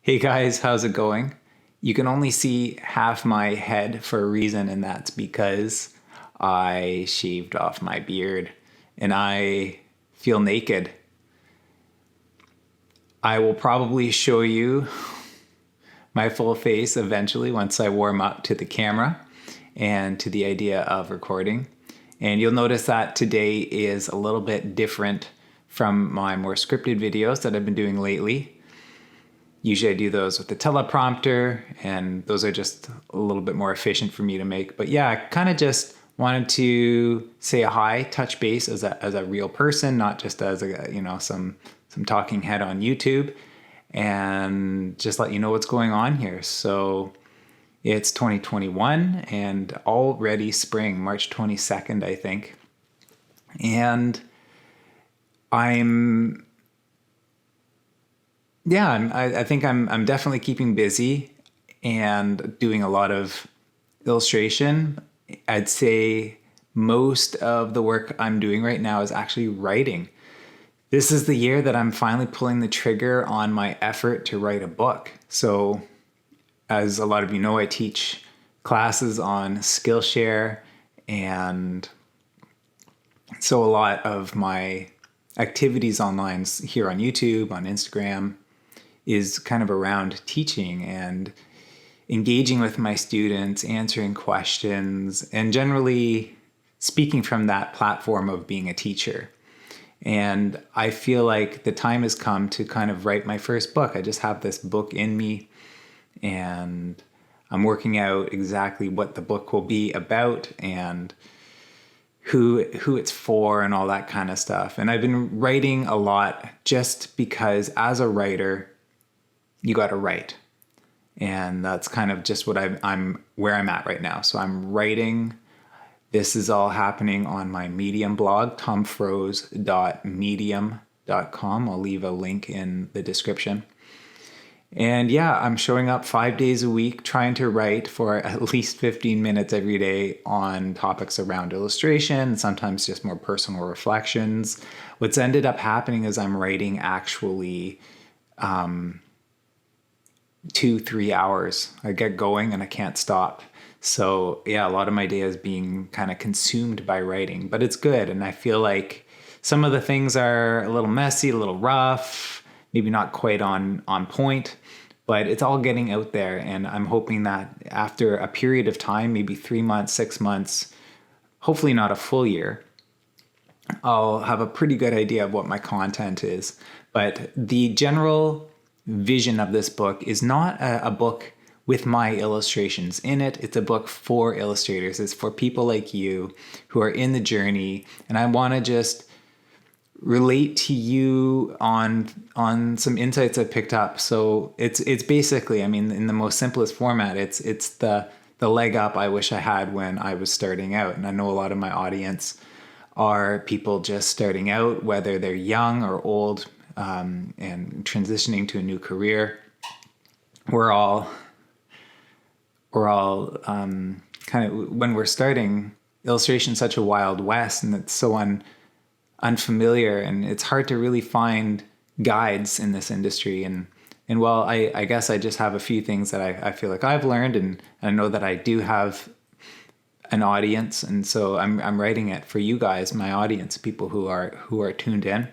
Hey guys, how's it going? You can only see half my head for a reason, and that's because I shaved off my beard and I feel naked. I will probably show you my full face eventually once I warm up to the camera and to the idea of recording. And you'll notice that today is a little bit different from my more scripted videos that I've been doing lately. Usually I do those with the teleprompter, and those are just a little bit more efficient for me to make. But yeah, I kind of just wanted to say a hi, touch base as a real person, not just as some talking head on YouTube, and just let you know what's going on here. So it's 2021 and already spring, March 22nd, I think. And I think I'm definitely keeping busy and doing a lot of illustration. I'd say most of the work I'm doing right now is actually writing. This is the year that I'm finally pulling the trigger on my effort to write a book. So, as a lot of you know, I teach classes on Skillshare, and so a lot of my activities online here on YouTube, on Instagram, is kind of around teaching and engaging with my students, answering questions, and generally speaking from that platform of being a teacher. And I feel like the time has come to kind of write my first book. I just have this book in me, and I'm working out exactly what the book will be about and who it's for and all that kind of stuff. And I've been writing a lot just because as a writer, you got to write. And that's kind of just what I'm where I'm at right now. So I'm writing. This is all happening on my Medium blog, tomfroze.medium.com. I'll leave a link in the description. And yeah, I'm showing up 5 days a week, trying to write for at least 15 minutes every day on topics around illustration, sometimes just more personal reflections. What's ended up happening is I'm writing actually 2-3 hours. I get going and I can't stop. So yeah, a lot of my day is being kind of consumed by writing, but it's good. And I feel like some of the things are a little messy, a little rough, maybe not quite on point, but it's all getting out there. And I'm hoping that after a period of time, maybe 3 months, 6 months, hopefully not a full year, I'll have a pretty good idea of what my content is. But the general vision of this book is not a book with my illustrations in it. It's a book for illustrators. It's for people like you who are in the journey. And I want to just relate to you on some insights I picked up. So it's basically, I mean, in the most simplest format, it's the leg up I wish I had when I was starting out. And I know a lot of my audience are people just starting out, whether they're young or old, and transitioning to a new career. We're all kind of, when we're starting, illustration is such a wild west, and it's so unfamiliar, and it's hard to really find guides in this industry. And well, I guess I just have a few things that I feel like I've learned, and I know that I do have an audience, and so I'm writing it for you guys, my audience, people who are tuned in.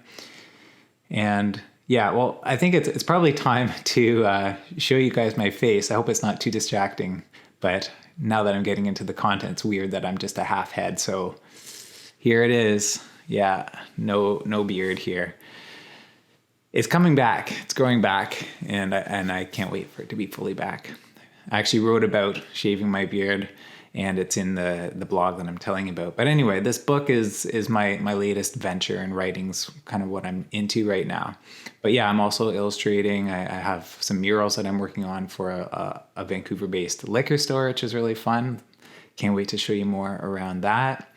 And yeah, well, I think it's probably time to show you guys my face. I hope it's not too distracting, but now that I'm getting into the content, it's weird that I'm just a half head. So here it is. Yeah, no beard here. It's coming back. It's growing back, and I can't wait for it to be fully back. I actually wrote about shaving my beard, and it's in the blog that I'm telling you about. But anyway, this book is my latest venture, and writing's kind of what I'm into right now. But yeah, I'm also illustrating. I have some murals that I'm working on for a Vancouver-based liquor store, which is really fun. Can't wait to show you more around that.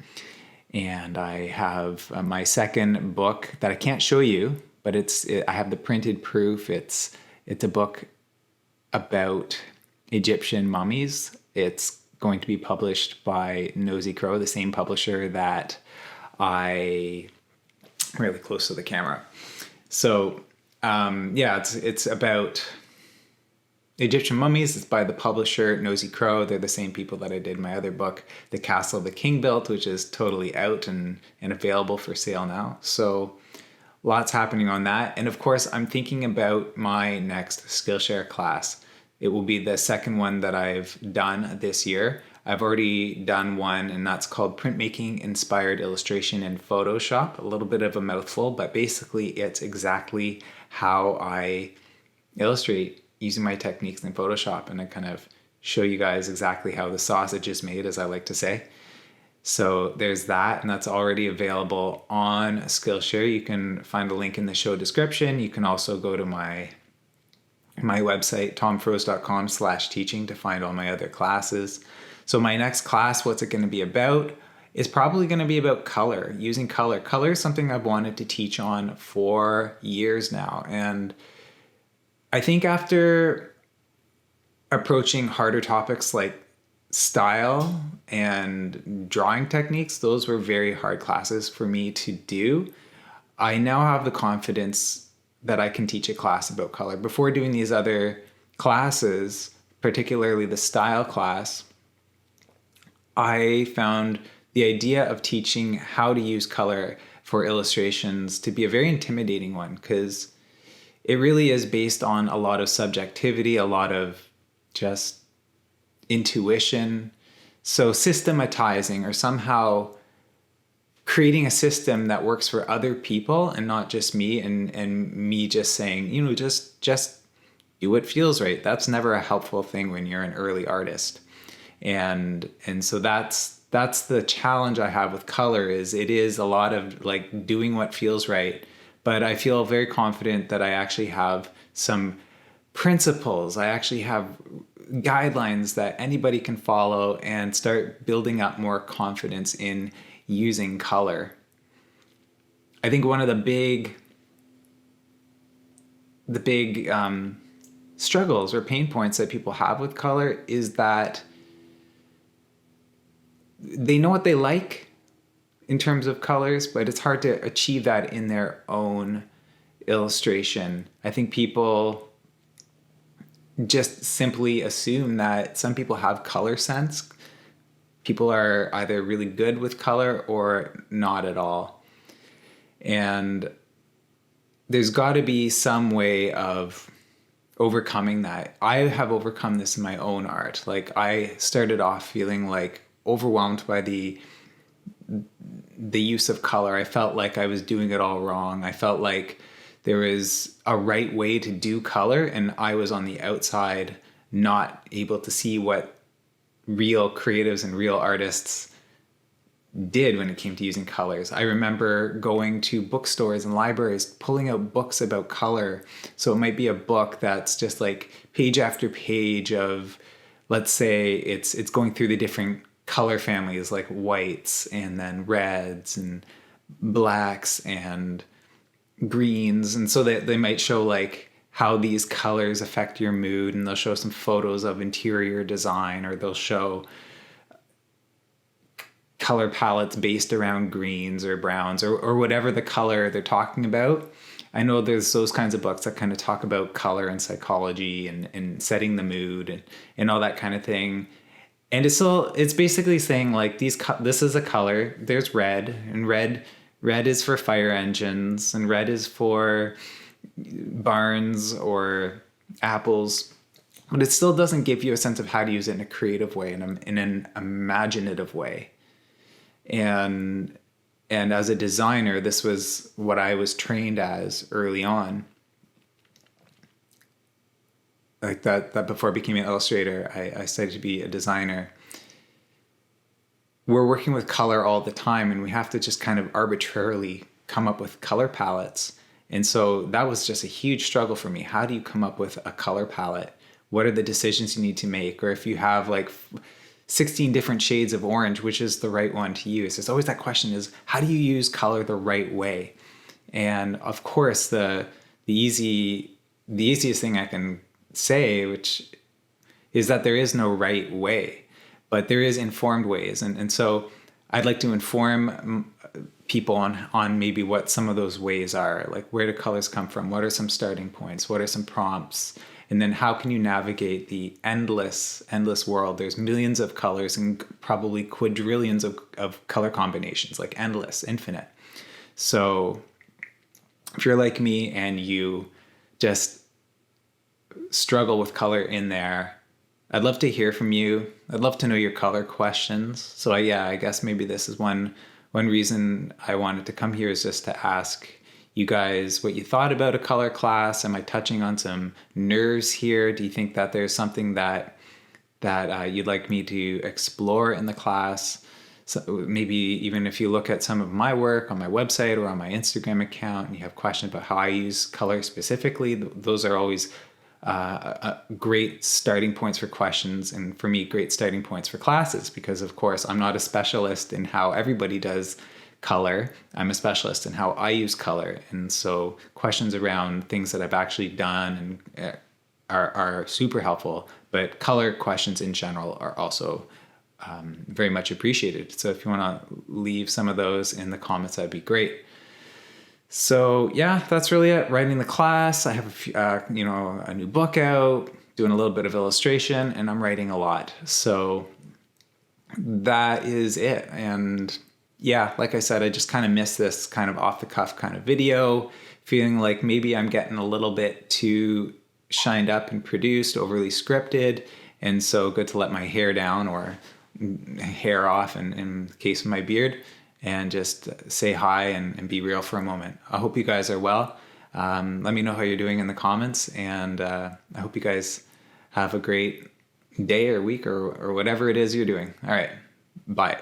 And I have my second book that I can't show you, but I have the printed proof. It's a book about Egyptian mummies. It's going to be published by Nosy Crow, the same publisher that I'm really close to the camera. So yeah, it's about Egyptian Mummies is by the publisher Nosy Crow. They're the same people that I did my other book, The Castle the King Built, which is totally out and available for sale now. So lots happening on that. And of course, I'm thinking about my next Skillshare class. It will be the second one that I've done this year. I've already done one, and that's called Printmaking Inspired Illustration in Photoshop. A little bit of a mouthful, but basically it's exactly how I illustrate using my techniques in Photoshop, and I kind of show you guys exactly how the sausage is made, as I like to say. So there's that, and that's already available on Skillshare. You can find a link in the show description. You can also go to my website, tomfroese.com/teaching, to find all my other classes. So my next class, what's it going to be about, is probably going to be about color, using color. Color is something I've wanted to teach on for years now, and I think after approaching harder topics like style and drawing techniques, those were very hard classes for me to do. I now have the confidence that I can teach a class about color. Before doing these other classes, particularly the style class, I found the idea of teaching how to use color for illustrations to be a very intimidating one, because it really is based on a lot of subjectivity, a lot of just intuition. So systematizing, or somehow creating a system that works for other people and not just me, and me just saying, just do what feels right. That's never a helpful thing when you're an early artist. And so that's the challenge I have with color, is it is a lot of like doing what feels right. But I feel very confident that I actually have some principles. I actually have guidelines that anybody can follow and start building up more confidence in using color. I think one of the big struggles or pain points that people have with color is that they know what they like in terms of colors, but it's hard to achieve that in their own illustration. I think people just simply assume that some people have color sense. People are either really good with color or not at all. And there's got to be some way of overcoming that. I have overcome this in my own art. Like, I started off feeling like overwhelmed by the use of color. I felt like I was doing it all wrong. I felt like there was a right way to do color, and I was on the outside, not able to see what real creatives and real artists did when it came to using colors. I remember going to bookstores and libraries, pulling out books about color. So it might be a book that's just like page after page of, let's say it's going through the different color families, like whites and then reds and blacks and greens. And so they might show like how these colors affect your mood, and they'll show some photos of interior design, or they'll show color palettes based around greens or browns, or whatever the color they're talking about. I know there's those kinds of books that kind of talk about color and psychology and setting the mood and all that kind of thing. And it's basically saying like this is a color. There's red, and red is for fire engines, and red is for barns or apples. But it still doesn't give you a sense of how to use it in a creative way, in an imaginative way. And as a designer, this was what I was trained as early on. Like that before I became an illustrator, I studied to be a designer. We're working with color all the time, and we have to just kind of arbitrarily come up with color palettes. And so that was just a huge struggle for me. How do you come up with a color palette? What are the decisions you need to make? Or if you have like 16 different shades of orange, which is the right one to use? There's always that question, is how do you use color the right way? And of course, the easiest thing I can say, which is that there is no right way, but there is informed ways. And so I'd like to inform people on maybe what some of those ways are, like where do colors come from? What are some starting points? What are some prompts? And then how can you navigate the endless world? There's millions of colors and probably quadrillions of color combinations, like endless, infinite. So if you're like me and you just struggle with color in there, I'd love to hear from you. I'd love to know your color questions. So I guess maybe this is one reason I wanted to come here, is just to ask you guys what you thought about a color class. Am I touching on some nerves here? Do you think that there's something that you'd like me to explore in the class? So maybe even if you look at some of my work on my website or on my Instagram account and you have questions about how I use color specifically, those are always great starting points for questions, and for me, great starting points for classes, because of course I'm not a specialist in how everybody does color. I'm a specialist in how I use color. And so questions around things that I've actually done and are super helpful, but color questions in general are also very much appreciated. So if you want to leave some of those in the comments, that'd be great. So yeah, that's really it. Writing the class. I have a new book out, doing a little bit of illustration, and I'm writing a lot. So that is it. And yeah, like I said, I just kind of miss this kind of off the cuff kind of video, feeling like maybe I'm getting a little bit too shined up and produced, overly scripted. And so good to let my hair down, or hair off in the case of my beard, and just say hi and be real for a moment. I hope you guys are well. Let me know how you're doing in the comments, and I hope you guys have a great day or week or whatever it is you're doing. All right, bye.